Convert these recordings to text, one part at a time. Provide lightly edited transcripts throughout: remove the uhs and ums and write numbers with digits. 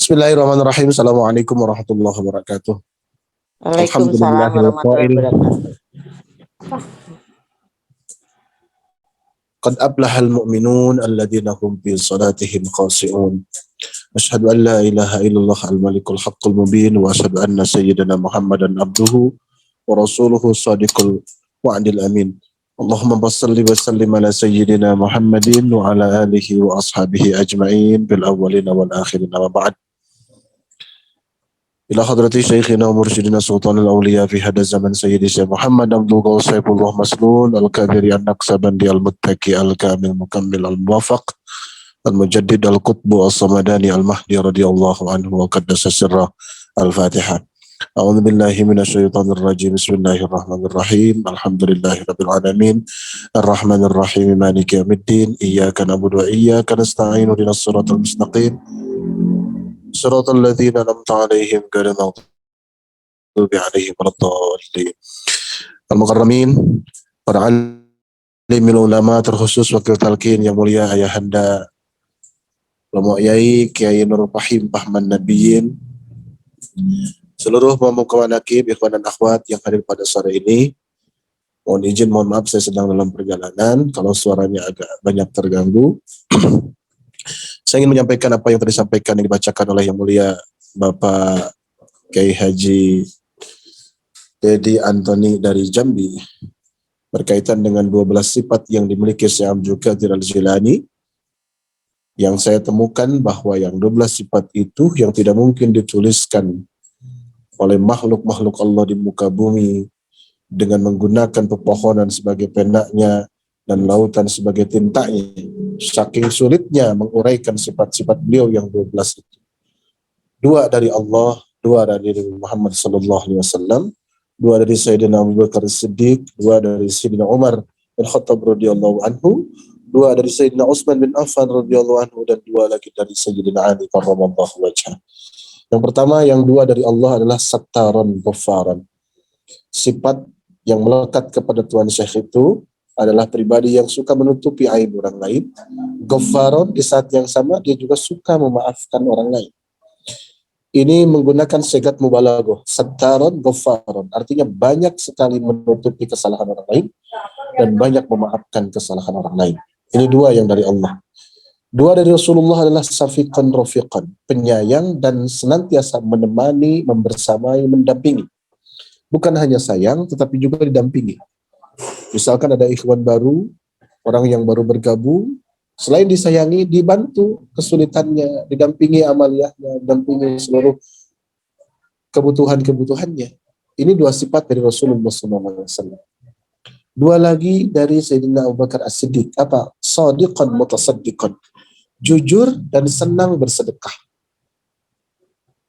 Bismillahirrahmanirrahim. Assalamualaikum warahmatullahi wabarakatuh. Waalaikumsalam warahmatullahi Alhamdulillahil wabarakatuh. qad aflahal mu'minun alladzina hum fi salatihim khashi'un. Asyhadu an la ilaha illallah al-malikul haqqul mubin wa asyhadu anna sayyidana Muhammadan abduhu wa rasuluhu shadiqul wa'dil amin. Allahumma shalli wa sallim ala sayyidina Muhammadin wa ala alihi wa ashabihi ajma'in bil awwalina wal akhirina wa ba'd. Ila hadrati syekhina wa mursyidina sultanul awliya fi hada zaman sayyidi Syekh Muhammad Abdul Qaus Saifullah Maslun al-Kabiri an-Naqsabandi al-Muttaki al-Kamil Mukammil al-Muwafaq al-Mujaddid al-Qutbu as-Samadani al-Mahdi radhiyallahu anhu wa qaddasa sirra al-Fatihah. A'udzu billahi minasyaitonir rajim. Bismillahirrahmanirrahim. Alhamdulillahi rabbil alamin. Arrahmanir rahim. Maliki yaumiddin. Iyyaka na'budu wa iyyaka nasta'in. Ihdinas siratal mustaqim. Siratal ladzina an'amta 'alaihim ghairil maghdubi 'alaihim waladdallin. Al-mukarramin, para alimul ulama terkhusus wakil talqin yang mulia ayahanda Ulama Yai Kiai Nurul Fahim Pahman Nabiyyin, seluruh pemuka wanakib, ikhwan dan akhwat yang hadir pada sore ini. Mohon izin, mohon maaf, saya sedang dalam perjalanan kalau suaranya agak banyak terganggu. Saya ingin menyampaikan apa yang tadi disampaikan yang dibacakan oleh yang mulia Bapak Kiai Haji Dedi Antoni dari Jambi berkaitan dengan 12 sifat yang dimiliki Syekh Abdul Qadir Al-Jilani, yang saya temukan bahwa yang 12 sifat itu yang tidak mungkin dituliskan oleh makhluk-makhluk Allah di muka bumi dengan menggunakan pepohonan sebagai pendaknya dan lautan sebagai tintanya. Saking sulitnya menguraikan sifat-sifat beliau yang 12 itu. 2 dari Allah, 2 dari Muhammad sallallahu alaihi wasallam, 2 dari Sayyidina Abu Bakar Siddiq, 2 dari Sayyidina Umar bin Khattab radhiyallahu anhu, 2 dari Sayyidina Utsman bin Affan radhiyallahu anhu, dan 2 lagi dari Sayyidina Ali karramallahu wajhah. Yang pertama, yang 2 dari Allah adalah Sattaron Ghaffaran. Sifat yang melekat kepada Tuhan Syekh itu adalah pribadi yang suka menutupi aib orang lain. Ghaffaron, di saat yang sama dia juga suka memaafkan orang lain. Ini menggunakan sigat mubalaghah. Sattaron Ghaffaron, artinya banyak sekali menutupi kesalahan orang lain dan banyak memaafkan kesalahan orang lain. Ini 2 yang dari Allah. 2 dari Rasulullah adalah Safiqan Rafiqan, penyayang dan senantiasa menemani, membersamai, mendampingi. Bukan hanya sayang, tetapi juga didampingi. Misalkan ada ikhwan baru, orang yang baru bergabung, selain disayangi, dibantu kesulitannya, didampingi amaliyahnya, didampingi seluruh kebutuhan-kebutuhannya. Ini 2 sifat dari Rasulullah SAW. 2 lagi dari Sayyidina Abu Bakar As-Siddiq. Apa? Shadiqan mutasaddiqan. Jujur dan senang bersedekah.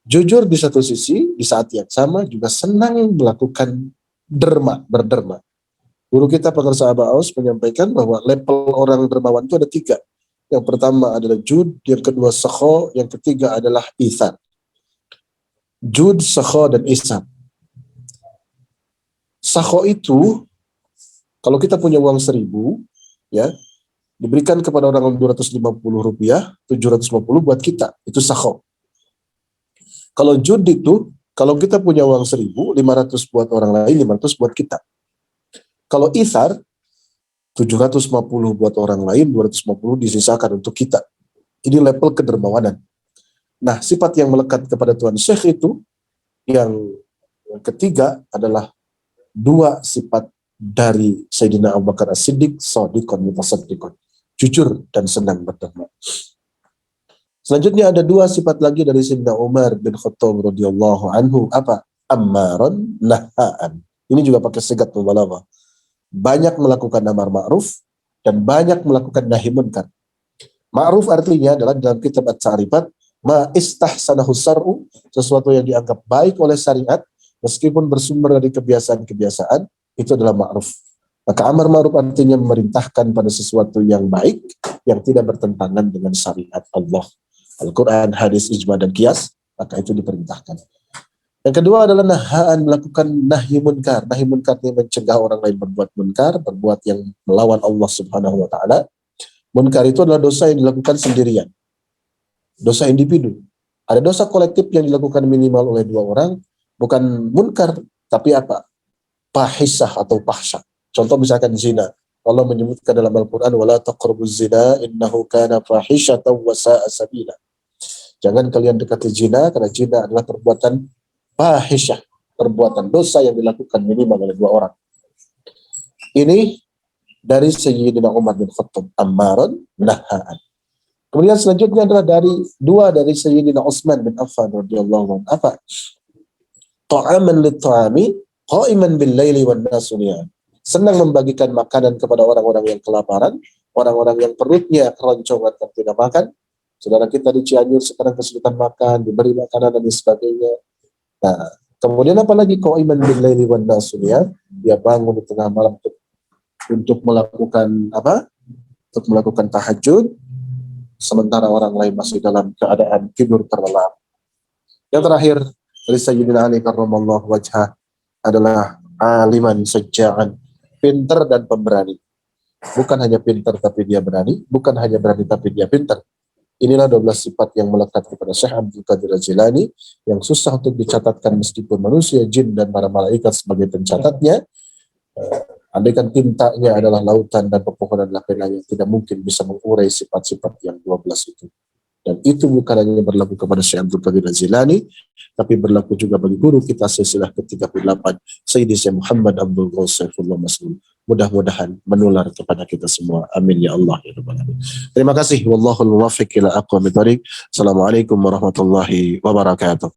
Jujur di satu sisi, di saat yang sama juga senang melakukan berderma. Guru kita Pengarsa Aba Aus menyampaikan bahwa level orang dermawan itu ada 3. Yang pertama adalah jud, yang kedua sakho, yang ketiga adalah ithar. Jud, sakho, dan ithar. Sakho itu, kalau kita punya uang 1.000, ya, diberikan kepada orang 250 rupiah, 750 buat kita, itu sakho. Kalau jud itu, kalau kita punya uang 1.000, 500 buat orang lain, 500 buat kita. Kalau ithar, 750 buat orang lain, 250 disisakan untuk kita. Ini level kedermawanan. Nah, sifat yang melekat kepada Tuhan Syekh itu, yang ketiga adalah 2 sifat dari Sayyidina Abu Bakar As-Siddiq, shadiqan mutasaddiqan, jujur dan senang berderma. Selanjutnya ada 2 sifat lagi dari Sayyidina Umar bin Khattab radhiyallahu anhu. Apa? Ammaran nahaan. Ini juga pakai sigat mubalaghah. Banyak melakukan amar ma'ruf dan banyak melakukan nahi munkar. Ma'ruf artinya adalah dalam kitab At-Ta'rifat, ma istahsanahu syar'u, sesuatu yang dianggap baik oleh syariat meskipun bersumber dari kebiasaan-kebiasaan, itu adalah ma'ruf. Maka amar ma'ruf artinya memerintahkan pada sesuatu yang baik yang tidak bertentangan dengan syariat Allah, Al-Quran, hadis, ijma, dan qiyas, maka itu diperintahkan. Yang kedua adalah nahaan, melakukan nahi munkar. Nahi munkar ini mencegah orang lain berbuat munkar, berbuat yang melawan Allah Subhanahu wa taala. Munkar itu adalah dosa yang dilakukan sendirian. Dosa individu. Ada dosa kolektif yang dilakukan minimal oleh dua orang, bukan munkar, tapi apa? Fahisah atau fahsya. Contoh misalkan zina. Allah menyebutkan dalam Al-Quran, wala taqrabuz zina innahu kana fahishatan wa sa'a sabila. Jangan kalian dekati zina, karena zina adalah perbuatan fahisyah, perbuatan dosa yang dilakukan minimal oleh dua orang. Ini dari Sayyidina Umar bin Khattab, ammaran nahaan. Kemudian selanjutnya adalah dari Sayyidina Utsman bin Affan radhiyallahu anhu. Apa? Ta'aman lit-ta'ami qa'iman bil-laili wan-nasu niyam. Senang membagikan makanan kepada orang-orang yang kelaparan, orang-orang yang perutnya keroncongan dan tidak makan. Saudara kita di Cianjur sekarang kesulitan makan, diberi makanan dan sebagainya. Nah, kemudian apalagi qa'iman bil-laili wan-nasu niyam, dia bangun di tengah malam untuk melakukan apa? Untuk melakukan tahajud, sementara orang lain masih dalam keadaan tidur terlelap. Yang terakhir dari Sayyidina Ali karramallahu wajhah adalah aliman sajja'an, pintar dan pemberani. Bukan hanya pintar tapi dia berani, bukan hanya berani tapi dia pintar. Inilah 12 sifat yang melekat kepada Syekh Abdul Qadir Al-Jilani yang susah untuk dicatatkan meskipun manusia, jin dan para malaikat sebagai pencatatnya. Andaikan tintanya adalah lautan dan pepohonan lapena yang tidak mungkin bisa mengurai sifat-sifat yang 12 itu. Dan itu bukan hanya berlaku kepada Syekh Abdul Qadir Al-Jilani, tapi berlaku juga bagi guru kita silsilah ke-38, Sayyidi Syekh Muhammad Abdul Ghaus Saifullah Maslun. Mudah-mudahan menular kepada kita semua. Amin ya Allah ya Rabbal Alamin. Terima kasih. Wallahul muwaffiq ila aqwamit thoriq. Assalamualaikum warahmatullahi wabarakatuh.